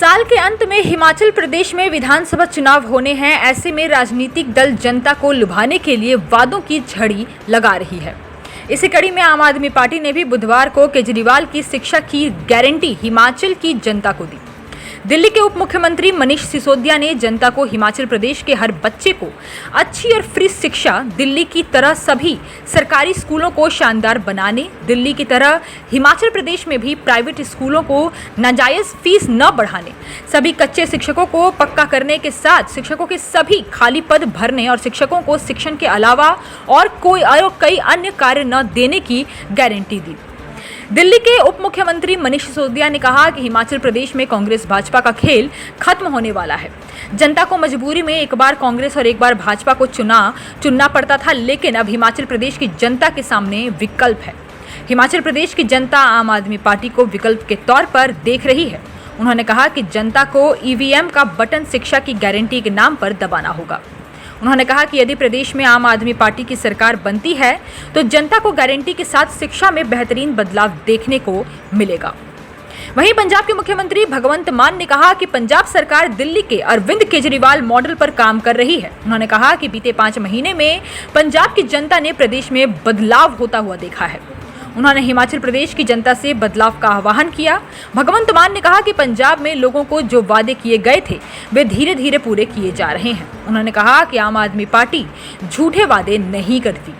साल के अंत में हिमाचल प्रदेश में विधानसभा चुनाव होने हैं। ऐसे में राजनीतिक दल जनता को लुभाने के लिए वादों की झड़ी लगा रही है। इसी कड़ी में आम आदमी पार्टी ने भी बुधवार को केजरीवाल की शिक्षा की गारंटी हिमाचल की जनता को दी। दिल्ली के उप मुख्यमंत्री मनीष सिसोदिया ने जनता को हिमाचल प्रदेश के हर बच्चे को अच्छी और फ्री शिक्षा, दिल्ली की तरह सभी सरकारी स्कूलों को शानदार बनाने, दिल्ली की तरह हिमाचल प्रदेश में भी प्राइवेट स्कूलों को नाजायज फीस न बढ़ाने, सभी कच्चे शिक्षकों को पक्का करने के साथ शिक्षकों के सभी खाली पद भरने और शिक्षकों को शिक्षण के अलावा और कई अन्य कार्य न देने की गारंटी दी। दिल्ली के उप मुख्यमंत्री मनीष सिसोदिया ने कहा कि हिमाचल प्रदेश में कांग्रेस भाजपा का खेल खत्म होने वाला है। जनता को मजबूरी में एक बार कांग्रेस और एक बार भाजपा को चुनना पड़ता था, लेकिन अब हिमाचल प्रदेश की जनता के सामने विकल्प है। हिमाचल प्रदेश की जनता आम आदमी पार्टी को विकल्प के तौर पर देख रही है। उन्होंने कहा कि जनता को ईवीएम का बटन शिक्षा की गारंटी के नाम पर दबाना होगा। उन्होंने कहा कि यदि प्रदेश में आम आदमी पार्टी की सरकार बनती है तो जनता को गारंटी के साथ शिक्षा में बेहतरीन बदलाव देखने को मिलेगा। वहीं पंजाब के मुख्यमंत्री भगवंत मान ने कहा कि पंजाब सरकार दिल्ली के अरविंद केजरीवाल मॉडल पर काम कर रही है। उन्होंने कहा कि बीते 5 महीने में पंजाब की जनता ने प्रदेश में बदलाव होता हुआ देखा है। उन्होंने हिमाचल प्रदेश की जनता से बदलाव का आह्वान किया। भगवंत मान ने कहा कि पंजाब में लोगों को जो वादे किए गए थे वे धीरे धीरे पूरे किए जा रहे हैं। उन्होंने कहा कि आम आदमी पार्टी झूठे वादे नहीं करती।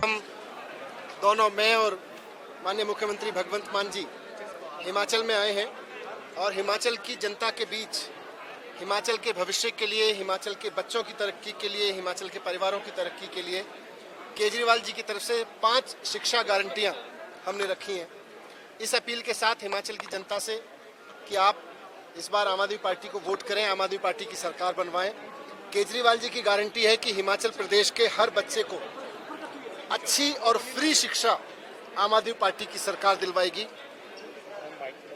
हम दोनों, मैं और माननीय मुख्यमंत्री भगवंत मान जी हिमाचल में आए हैं और हिमाचल की जनता के बीच हिमाचल के भविष्य के लिए, हिमाचल के बच्चों की तरक्की के लिए, हिमाचल के परिवारों की तरक्की के लिए केजरीवाल जी की तरफ से 5 शिक्षा गारंटियां हमने रखी हैं। इस अपील के साथ हिमाचल की जनता से कि आप इस बार आम आदमी पार्टी को वोट करें, आम आदमी पार्टी की सरकार बनवाएं। केजरीवाल जी की गारंटी है कि हिमाचल प्रदेश के हर बच्चे को अच्छी और फ्री शिक्षा आम आदमी पार्टी की सरकार दिलवाएगी।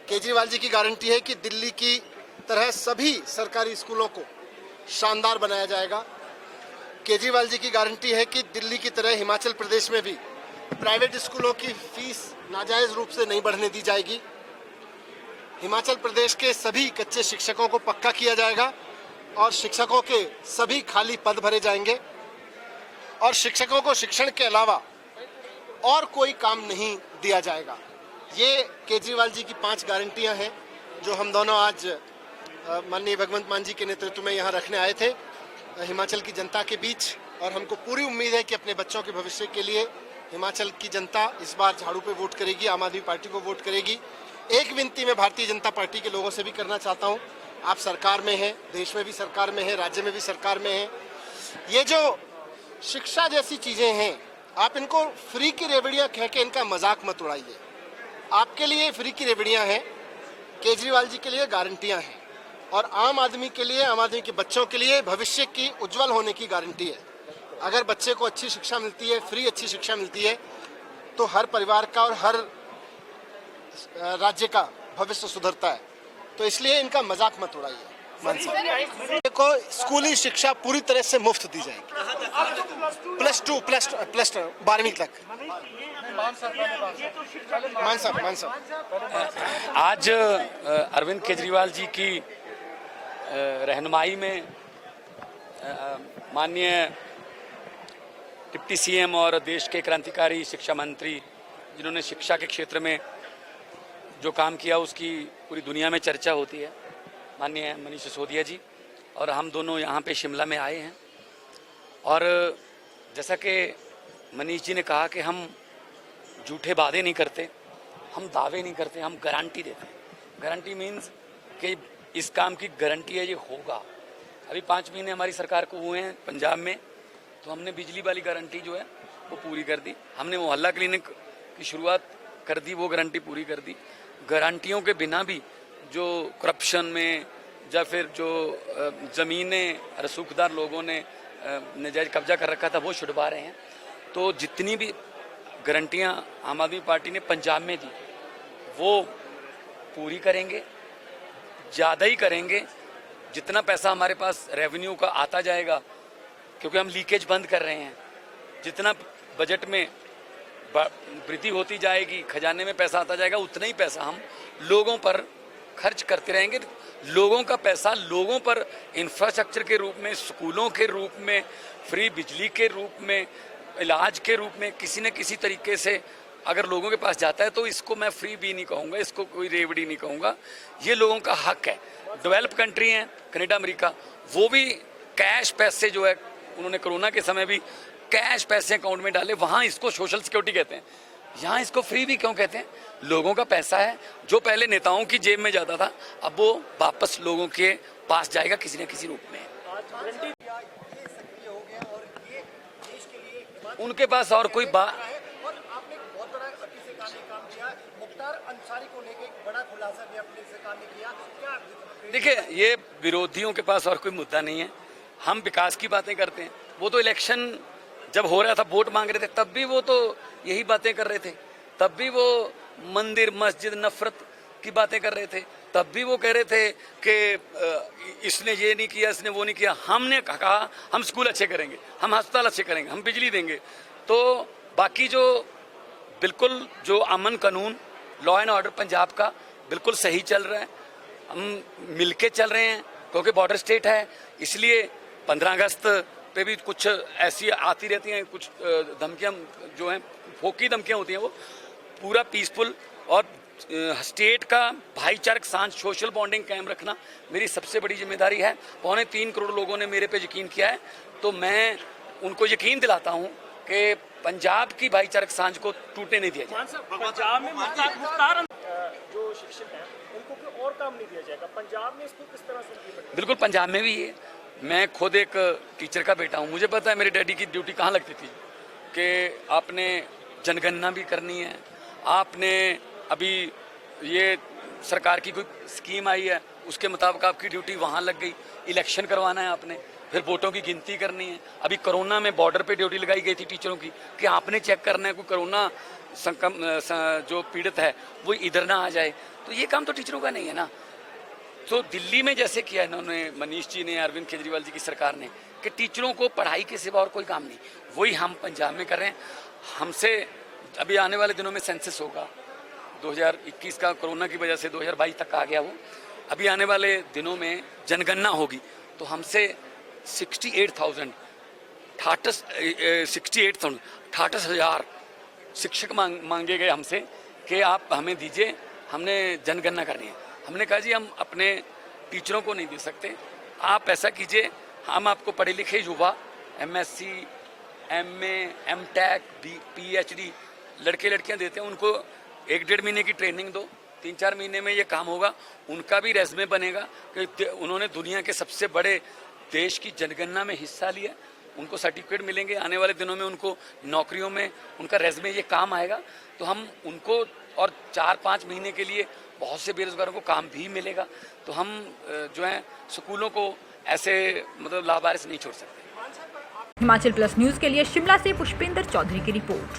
केजरीवाल जी की गारंटी है कि दिल्ली की तरह सभी सरकारी स्कूलों को शानदार बनाया जाएगा। केजरीवाल जी की गारंटी है कि दिल्ली की तरह हिमाचल प्रदेश में भी प्राइवेट स्कूलों की फीस नाजायज रूप से नहीं बढ़ने दी जाएगी। हिमाचल प्रदेश के सभी कच्चे शिक्षकों को पक्का किया जाएगा और शिक्षकों के सभी खाली पद भरे जाएंगे और शिक्षकों को शिक्षण के अलावा और कोई काम नहीं दिया जाएगा। ये केजरीवाल जी की 5 गारंटियां हैं जो हम दोनों आज माननीय भगवंत मान जी के नेतृत्व में यहाँ रखने आए थे हिमाचल की जनता के बीच। और हमको पूरी उम्मीद है कि अपने बच्चों के भविष्य के लिए हिमाचल की जनता इस बार झाड़ू पे वोट करेगी, आम आदमी पार्टी को वोट करेगी। एक विनती मैं भारतीय जनता पार्टी के लोगों से भी करना चाहता हूँ, आप सरकार में हैं, देश में भी सरकार में है, राज्य में भी सरकार में है। ये जो शिक्षा जैसी चीज़ें हैं, आप इनको फ्री की रेवड़ियाँ कह के इनका मजाक मत उड़ाइए। आपके लिए फ्री की रेवड़ियाँ हैं, केजरीवाल जी के लिए गारंटियाँ हैं और आम आदमी के लिए, आम आदमी के बच्चों के लिए भविष्य की उज्जवल होने की गारंटी है। अगर बच्चे को अच्छी शिक्षा मिलती है, फ्री अच्छी शिक्षा मिलती है, तो हर परिवार का और हर राज्य का भविष्य सुधरता है। तो इसलिए इनका मजाक मत उड़ाइए। देखो, स्कूली शिक्षा पूरी तरह से मुफ्त दी जाएगी, प्लस टू 12वीं तक। मान साहब आज अरविंद केजरीवाल जी की रहनुमाई में माननीय डिप्टी सीएम और देश के क्रांतिकारी शिक्षा मंत्री जिन्होंने शिक्षा के क्षेत्र में जो काम किया उसकी पूरी दुनिया में चर्चा होती है, माननीय मनीष सिसोदिया जी। और हम दोनों यहाँ पे शिमला में आए हैं और जैसा कि मनीष जी ने कहा कि हम झूठे वादे नहीं करते, हम दावे नहीं करते, हम गारंटी देते हैं। गारंटी मीन्स कि इस काम की गारंटी है, ये होगा। अभी 5 महीने हमारी सरकार को हुए हैं पंजाब में, तो हमने बिजली वाली गारंटी जो है वो पूरी कर दी, हमने मोहल्ला क्लिनिक की शुरुआत कर दी, वो गारंटी पूरी कर दी। गारंटियों के बिना भी जो करप्शन में या फिर जो ज़मीनें रसूखदार लोगों ने नाजायज कब्जा कर रखा था वो छुड़वा रहे हैं। तो जितनी भी गारंटियां आम आदमी पार्टी ने पंजाब में दी वो पूरी करेंगे, ज़्यादा ही करेंगे। जितना पैसा हमारे पास रेवेन्यू का आता जाएगा, क्योंकि हम लीकेज बंद कर रहे हैं, जितना बजट में वृद्धि होती जाएगी, खजाने में पैसा आता जाएगा, उतना ही पैसा हम लोगों पर खर्च करते रहेंगे। लोगों का पैसा लोगों पर इंफ्रास्ट्रक्चर के रूप में, स्कूलों के रूप में, फ्री बिजली के रूप में, इलाज के रूप में किसी न किसी तरीके से अगर लोगों के पास जाता है तो इसको मैं फ्री भी नहीं कहूँगा, इसको कोई रेवड़ी नहीं कहूँगा, ये लोगों का हक है। डेवलप कंट्री हैं कनाडा, अमेरिका, वो भी कैश पैसे जो है उन्होंने कोरोना के समय भी कैश पैसे अकाउंट में डाले, वहाँ इसको सोशल सिक्योरिटी कहते हैं। यहाँ इसको फ्री भी क्यों कहते हैं? लोगों का पैसा है जो पहले नेताओं की जेब में जाता था, अब वो वापस लोगों के पास जाएगा किसी न किसी रूप में। उनके पास और कोई बात, और आपने बहुत बड़ा किसी काम किया, मुख्तार अंसारी को लेके बड़ा खुलासा भी अपने से काम किया। क्या देखिए, ये विरोधियों के पास और कोई मुद्दा नहीं है। हम विकास की बातें करते हैं। वो तो इलेक्शन जब हो रहा था, वोट मांग रहे थे, तब भी वो तो यही बातें कर रहे थे। तब भी वो मंदिर मस्जिद नफरत की बातें कर रहे थे। तब भी वो कह रहे थे कि इसने ये नहीं किया, इसने वो नहीं किया। हमने कहा हम स्कूल अच्छे करेंगे, हम अस्पताल अच्छे करेंगे, हम बिजली देंगे। तो बाकी जो बिल्कुल जो अमन कानून, लॉ एंड ऑर्डर पंजाब का बिल्कुल सही चल रहा है। हम मिलके चल रहे हैं क्योंकि बॉर्डर स्टेट है, इसलिए 15 अगस्त पे भी कुछ ऐसी आती रहती हैं, कुछ धमकियाँ जो हैं, फोकी धमकियाँ होती हैं, वो पूरा पीसफुल और स्टेट का भाईचारक सांझ सोशल बॉन्डिंग कायम रखना मेरी सबसे बड़ी जिम्मेदारी है। 3.25 करोड़ लोगों ने मेरे पे यकीन किया है, तो मैं उनको यकीन दिलाता हूँ कि पंजाब की भाईचारक सांझ को टूटने नहीं दिया जाएगा। पंजाब में मुख्तार जो शिक्षक हैं उनको कोई और काम नहीं दिया जाएगा, पंजाब में इसको किस तरह से? बिल्कुल, पंजाब में भी है। मैं खुद एक टीचर का बेटा हूँ, मुझे पता है मेरे डैडी की ड्यूटी कहाँ लगती थी कि आपने जनगणना भी करनी है, आपने अभी ये सरकार की कोई स्कीम आई है उसके मुताबिक आपकी ड्यूटी वहाँ लग गई, इलेक्शन करवाना है आपने, फिर वोटों की गिनती करनी है। अभी कोरोना में बॉर्डर पे ड्यूटी लगाई गई थी टीचरों की कि आपने चेक करना है कोई कोरोना जो पीड़ित है वो इधर ना आ जाए। तो ये काम तो टीचरों का नहीं है ना। तो दिल्ली में जैसे किया इन्होंने, मनीष जी ने, अरविंद केजरीवाल जी की सरकार ने, कि टीचरों को पढ़ाई के सिवा और कोई काम नहीं, वही हम पंजाब में कर रहे हैं। हमसे अभी आने वाले दिनों में सेंसस होगा, 2021 का कोरोना की वजह से 2022 तक आ गया वो। अभी आने वाले दिनों में जनगणना होगी, तो हमसे 68,000 शिक्षक मांगे गए हमसे कि आप हमें दीजिए, हमने जनगणना करनी है। हमने कहा जी हम अपने टीचरों को नहीं दे सकते, आप ऐसा कीजिए, हम आपको पढ़े लिखे युवा MSc, MA, MTech, PhD लड़के लड़कियां देते हैं, उनको 1-1.5 महीने की ट्रेनिंग दो, 3-4 महीने में ये काम होगा, उनका भी रेज़्यूमे बनेगा कि उन्होंने दुनिया के सबसे बड़े देश की जनगणना में हिस्सा लिया, उनको सर्टिफिकेट मिलेंगे। आने वाले दिनों में उनको नौकरियों में उनका रेज़्यूमे ये काम आएगा, तो हम उनको और 4-5 महीने के लिए बहुत से बेरोजगारों को काम भी मिलेगा। तो हम जो है स्कूलों को ऐसे मतलब लावारिस नहीं छोड़ सकते। हिमाचल प्लस न्यूज के लिए शिमला से पुष्पेंद्र चौधरी की रिपोर्ट।